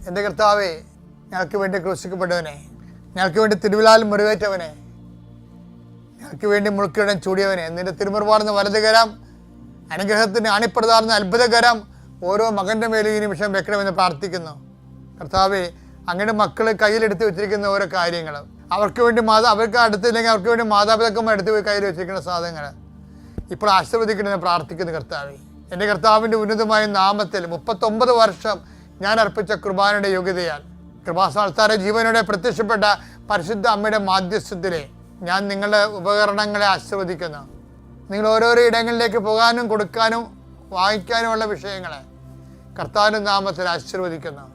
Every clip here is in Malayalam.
എൻ്റെ കർത്താവേ, ഞങ്ങൾക്ക് വേണ്ടി ക്രൂശിക്കപ്പെട്ടവനെ, ഞങ്ങൾക്ക് വേണ്ടി തിരുവിലാൽ മുറിവേറ്റവനെ, ഞങ്ങൾക്ക് വേണ്ടി മുൾക്കിടം ചൂടിയവനെ, നിന്റെ തിരുമുറുപാടുന്ന വലതുകരം, അനുഗ്രഹത്തിന് അണിപ്രദാർന്ന അത്ഭുതകരം ഓരോ മകൻ്റെ മേലും ഈ നിമിഷം വെക്കണമെന്ന് പ്രാർത്ഥിക്കുന്നു. കർത്താവേ, അങ്ങയുടെ മക്കൾ കയ്യിലെടുത്ത് വെച്ചിരിക്കുന്ന ഓരോ കാര്യങ്ങൾ, അവർക്ക് വേണ്ടി അവർക്ക് അടുത്തില്ലെങ്കിൽ അവർക്ക് വേണ്ടി മാതാപിതാക്കന്മാർ എടുത്ത് പോയി കയ്യിൽ വെച്ചിരിക്കുന്ന സാധനങ്ങൾ ഇപ്പോൾ ആശീർവദിക്കണമെന്ന് പ്രാർത്ഥിക്കുന്നു. കർത്താവേ, എൻ്റെ കർത്താവിൻ്റെ ഉന്നതമായ നാമത്തിൽ 39 വർഷം ഞാൻ അർപ്പിച്ച കൃപാനയുടെ യോഗ്യതയാൽ കൃപാസ്ഥാനത്താരെ ജീവനോടെ പ്രത്യക്ഷപ്പെട്ട പരിശുദ്ധ അമ്മയുടെ മാധ്യസ്ഥത്തിലെ ഞാൻ നിങ്ങളുടെ ഉപകരണങ്ങളെ ആശീർവദിക്കുന്നു. നിങ്ങൾ ഓരോരോ ഇടങ്ങളിലേക്ക് പോകാനും കൊടുക്കാനും വാങ്ങിക്കാനുമുള്ള വിഷയങ്ങളെ കർത്താവിൻ്റെ നാമത്തിൽ ആശീർവദിക്കുന്നു.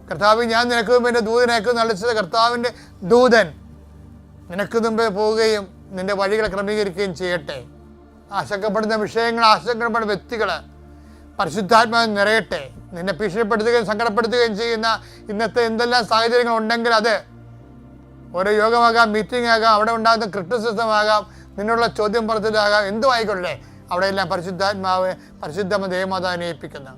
കർത്താവ്, ഞാൻ നിനക്ക് മുമ്പ് എൻ്റെ ദൂതനേക്ക് നളിച്ചത് കർത്താവിൻ്റെ ദൂതൻ നിനക്ക് മുമ്പേ പോവുകയും നിൻ്റെ വഴികളെ ക്രമീകരിക്കുകയും ചെയ്യട്ടെ. ആശങ്കപ്പെടുന്ന വിഷയങ്ങൾ, ആശങ്കപ്പെടുന്ന വ്യക്തികൾ പരിശുദ്ധാത്മാവ് നിറയട്ടെ. നിന്നെ ഭീഷണിപ്പെടുത്തുകയും സങ്കടപ്പെടുത്തുകയും ചെയ്യുന്ന ഇന്നത്തെ എന്തെല്ലാം സാഹചര്യങ്ങൾ ഉണ്ടെങ്കിൽ അത് ഓരോ യോഗമാകാം, മീറ്റിംഗ് ആകാം, അവിടെ ഉണ്ടാകുന്ന ക്രിറ്റിസിസം ആകാം, നിന്നുള്ള ചോദ്യം പറച്ചിലാകാം, എന്തും ആയിക്കൊള്ളേ, അവിടെയെല്ലാം പരിശുദ്ധാത്മാവ് പരിശുദ്ധ ദേവമാതാവിനെ ഏൽപ്പിക്കുന്നു.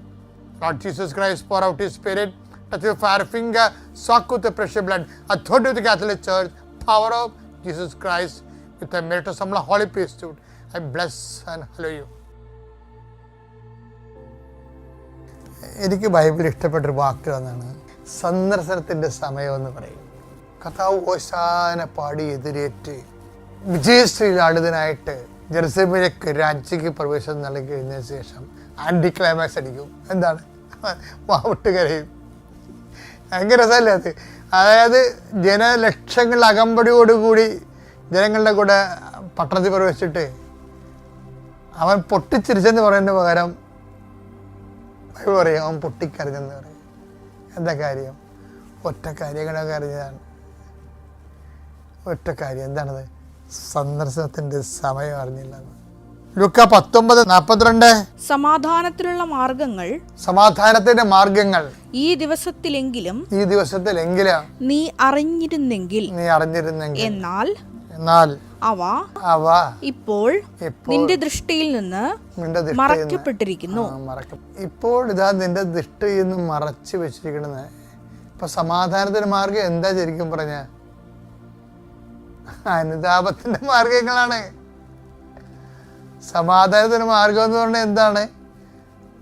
Lord Jesus Christ, pour out His Spirit, touch your fire finger, soak with the precious blood, authority of the Catholic Church, power of Jesus Christ, with the merit of some holy priesthood. I bless and hallow you. എനിക്ക് ബൈബിൾ ഇഷ്ടപ്പെട്ടൊരു വാക്ക് എന്നാണ്, സന്ദർശനത്തിൻ്റെ സമയമെന്ന് പറയും. കർത്താവ് ഓശാന പാടി എതിരേറ്റ് വിജയശ്രീലാളിതനായിട്ട് ജെറുസലേമിലേക്ക് രാജ്യക്ക് പ്രവേശനം നൽകി കഴിഞ്ഞതിന് ശേഷം ആൻറ്റി ക്ലൈമാക്സ് അടിക്കും. എന്താണ്? വാവിട്ട് കരയും. ഭയങ്കര രസമല്ലേ അത്? അതായത് ജനലക്ഷങ്ങൾ അകമ്പടിയോടുകൂടി ജനങ്ങളുടെ കൂടെ പട്ടണത്തിൽ പ്രവേശിച്ചിട്ട് അവൻ പൊട്ടിച്ചിരിച്ചെന്ന് പറയുന്നതിന് പകരം ബൈബിൾ പറയും അവൻ പൊട്ടിക്കരഞ്ഞെന്ന് പറയും. എന്താ കാര്യം? ഒറ്റ കാര്യങ്ങളൊക്കെ അറിഞ്ഞതാണ്. ഒറ്റ കാര്യം എന്താണത്? സന്ദർശനത്തിൻ്റെ സമയം അറിഞ്ഞില്ല. ലൂക്ക 19:42 സമാധാനത്തിനുള്ള മാർഗങ്ങൾ, സമാധാനത്തിന്റെ മാർഗങ്ങൾ ഈ ദിവസത്തിലെങ്കിലും നീ അറിഞ്ഞിരുന്നെങ്കിൽ എന്നാൽ അവ ഇപ്പോൾ നിന്റെ ദൃഷ്ടിയിൽ നിന്ന് മറയ്ക്കപ്പെട്ടിരിക്കുന്നു. ഇപ്പോൾ ഇതാ നിന്റെ ദൃഷ്ടിയിൽ നിന്ന് മറച്ചു വെച്ചിരിക്കണെന്ന്. ഇപ്പൊ സമാധാനത്തിന്റെ മാർഗം എന്താ ശരിക്കും പറഞ്ഞ? അനുതാപത്തിന്റെ മാർഗങ്ങളാണ്. സമാധാനത്തിന് മാർഗം എന്ന് പറഞ്ഞാൽ എന്താണ്?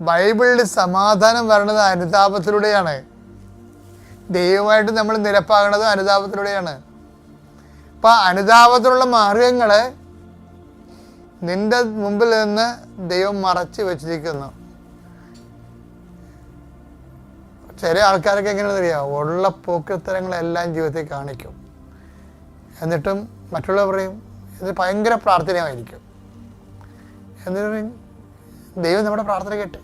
ബൈബിളിൽ സമാധാനം വരണത് അനുതാപത്തിലൂടെയാണ്. ദൈവമായിട്ട് നമ്മൾ നിരപ്പാകണത് അനുതാപത്തിലൂടെയാണ്. അപ്പം അനുതാപത്തിലുള്ള മാർഗങ്ങൾ നിന്റെ മുമ്പിൽ നിന്ന് ദൈവം മറച്ചു വെച്ചിരിക്കുന്നു. ചില ആൾക്കാരൊക്കെ എങ്ങനെയാണെന്ന് അറിയാം, ഉള്ള പോക്കത്തരങ്ങളെല്ലാം ജീവിതത്തിൽ കാണിക്കും. എന്നിട്ടും മറ്റുള്ളവർ പറയും ഇത് ഭയങ്കര പ്രാർത്ഥനയായിരിക്കും. എന്നിട്ട് ദൈവം നമ്മുടെ പ്രാർത്ഥന കേട്ട്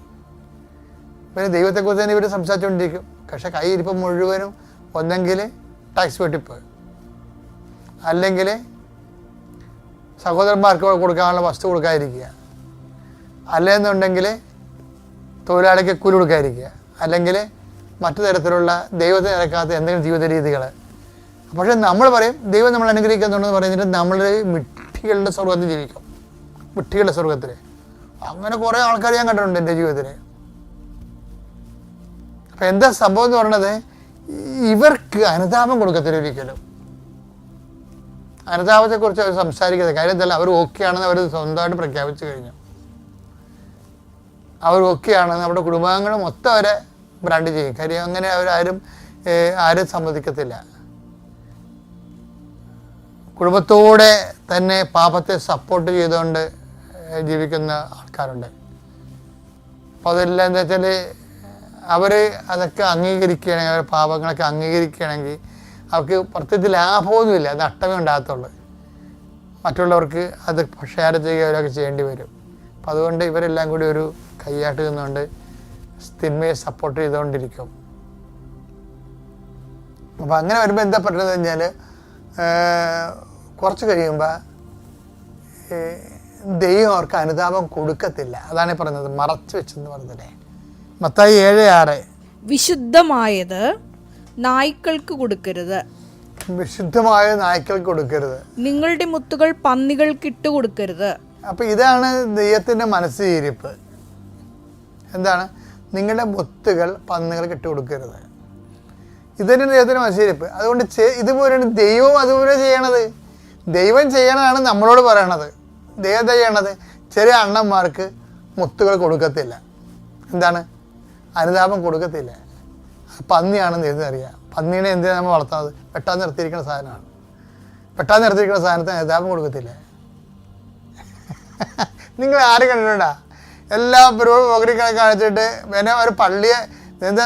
പിന്നെ ദൈവത്തെക്കുറിച്ച് തന്നെ ഇവർ സംസാരിച്ചുകൊണ്ടിരിക്കും. പക്ഷെ കൈയിരിപ്പ് മുഴുവനും ഒന്നെങ്കിൽ ടാക്സ് വെട്ടിപ്പ്, അല്ലെങ്കിൽ സഹോദരന്മാർക്ക് കൊടുക്കാനുള്ള വസ്തു കൊടുക്കാതിരിക്കുക, അല്ലെന്നുണ്ടെങ്കിൽ തൊഴിലാളിക്ക് കൂലി കൊടുക്കാതിരിക്കുക, അല്ലെങ്കിൽ മറ്റു തരത്തിലുള്ള ദൈവത്തെ നിരക്കാത്ത എന്തെങ്കിലും ജീവിത രീതികൾ. പക്ഷെ നമ്മൾ പറയും ദൈവം നമ്മൾ അനുഗ്രഹിക്കുന്നുണ്ടെന്ന് പറയുന്നിട്ട് നമ്മൾ മിഠികളുടെ സ്വർഗത്തിൽ ജീവിക്കും. മിഠികളുടെ സ്വർഗത്തിൽ അങ്ങനെ കുറേ ആൾക്കാർ ഞാൻ കണ്ടിട്ടുണ്ട് എൻ്റെ ജീവിതത്തിൽ. അപ്പം എന്താ സംഭവം എന്ന് പറയണത്? ഇവർക്ക് അനുതാപം കൊടുക്കത്തില്ല ഒരിക്കലും. അനുതാപത്തെക്കുറിച്ച് അവർ സംസാരിക്കുന്നത് കാര്യം എന്തല്ല, അവർ ഓക്കെയാണെന്ന് അവർ സ്വന്തമായിട്ട് പ്രഖ്യാപിച്ചു കഴിഞ്ഞു. അവർ ഓക്കെയാണെന്ന് നമ്മുടെ കുടുംബാംഗങ്ങൾ മൊത്തം അവരെ ബ്രാൻഡ് ചെയ്യും. കാര്യം അങ്ങനെ ആരും സമ്മതിക്കത്തില്ല. കുടുംബത്തോടെ തന്നെ പാപത്തെ സപ്പോർട്ട് ചെയ്തുകൊണ്ട് ജീവിക്കുന്ന ആൾക്കാരുണ്ട്. അപ്പോൾ അതെല്ലാം എന്താ വെച്ചാൽ അവർ അതൊക്കെ അംഗീകരിക്കുകയാണെങ്കിൽ, അവർ പാപങ്ങളൊക്കെ അംഗീകരിക്കുകയാണെങ്കിൽ അവർക്ക് പ്രത്യേകിച്ച് ലാഭമൊന്നുമില്ല, നഷ്ടമേ ഉണ്ടാകത്തുള്ളൂ. മറ്റുള്ളവർക്ക് അത് ഷെയർ ചെയ്യുകയൊക്കെ ചെയ്യേണ്ടി വരും. അപ്പം അതുകൊണ്ട് ഇവരെല്ലാം കൂടി ഒരു കൈയാട്ട് നിന്നുകൊണ്ട് തിന്മയെ സപ്പോർട്ട് ചെയ്തുകൊണ്ടിരിക്കും. അപ്പം അങ്ങനെ വരുമ്പോൾ എന്താ പറ്റുന്നത് കഴിഞ്ഞാൽ കുറച്ച് കഴിയുമ്പോൾ ദൈവം അവർക്ക് അനുതാപം കൊടുക്കത്തില്ല. അതാണ് പറഞ്ഞത്, മറച്ചു വെച്ചെന്ന് പറഞ്ഞതല്ലേ. മത്തായി 7:6 വിശുദ്ധമായത് നായ്ക്കൾക്ക് കൊടുക്കരുത്, വിശുദ്ധമായ നായ്ക്കൾക്ക് കൊടുക്കരുത്, നിങ്ങളുടെ മുത്തുകൾ പന്നികൾക്ക് ഇട്ട് കൊടുക്കരുത്. അപ്പം ഇതാണ് ദൈവത്തിൻ്റെ മനസ്സിരിപ്പ്. എന്താണ്? നിങ്ങളുടെ മുത്തുകൾ പന്നികൾക്ക് ഇട്ട് കൊടുക്കരുത്. ഇതന്നെ ദൈവത്തിന് മനസ്സിലിരിപ്പ്. അതുകൊണ്ട് ഇതുപോലെയാണ് ദൈവം അതുപോലെ ചെയ്യണത്. ദൈവം ചെയ്യണതാണ് നമ്മളോട് പറയണത്. ദൈവം എന്താ ചെയ്യണത്? ചെറിയ അണ്ണന്മാർക്ക് മുത്തുകൾ കൊടുക്കത്തില്ല. എന്താണ്? അനുതാപം കൊടുക്കത്തില്ല. പന്നിയാണെന്ന് എഴുതറിയാം. പന്നീനെ എന്തിനാണ് നമ്മൾ വളർത്തുന്നത്? വെട്ടാൻ നിർത്തിയിരിക്കുന്ന സാധനമാണ്. വെട്ടാൻ നിർത്തിയിരിക്കുന്ന സാധനത്തിന് അനുതാപം കൊടുക്കത്തില്ല. നിങ്ങൾ ആരും കണ്ടിട്ടുണ്ടാ? എല്ലാ പോകരിക്കണ കാണിച്ചിട്ട് പിന്നെ ഒരു പള്ളിയെ എന്താ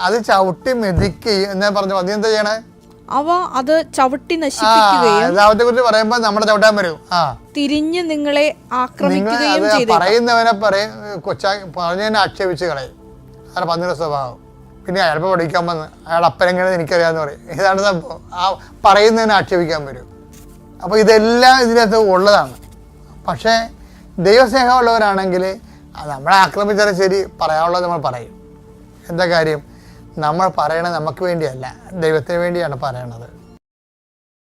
അത് ചവിട്ടി മെതിക്കുകയും എന്നാ പറഞ്ഞു. പന്നി എന്താ ചെയ്യണേ? അവ അത് ചവിട്ടി നശിപ്പിക്കുകയും അനുതാപത്തെ കുറിച്ച് പറയുമ്പോ നമ്മുടെ ചവിട്ടാൻ വരും. തിരിഞ്ഞ് നിങ്ങളെ ആക്രമിക്കുകയും ചെയ്തു. പറയുന്നവനെ പറഞ്ഞതിനെ ആക്ഷേപിച്ച് കളയും. അതാണ് പന്നിയുടെ സ്വഭാവം. പിന്നെ അയാളിപ്പോൾ പഠിക്കാൻ വന്ന് അയാൾ അപ്പനെങ്ങനെ എനിക്കറിയാമെന്ന് പറയും. ഇതാണ് സംഭവം. പറയുന്നതിനെ ആക്ഷേപിക്കാൻ വരും. അപ്പോൾ ഇതെല്ലാം ഇതിനകത്ത് ഉള്ളതാണ്. പക്ഷേ ദൈവസ്നേഹമുള്ളവരാണെങ്കിൽ നമ്മളെ ആക്രമിച്ചാലും ശരി, പറയാനുള്ളത് നമ്മൾ പറയും. എന്താ കാര്യം? നമ്മൾ പറയണത് നമുക്ക് വേണ്ടിയല്ല, ദൈവത്തിന് വേണ്ടിയാണ് പറയണത്.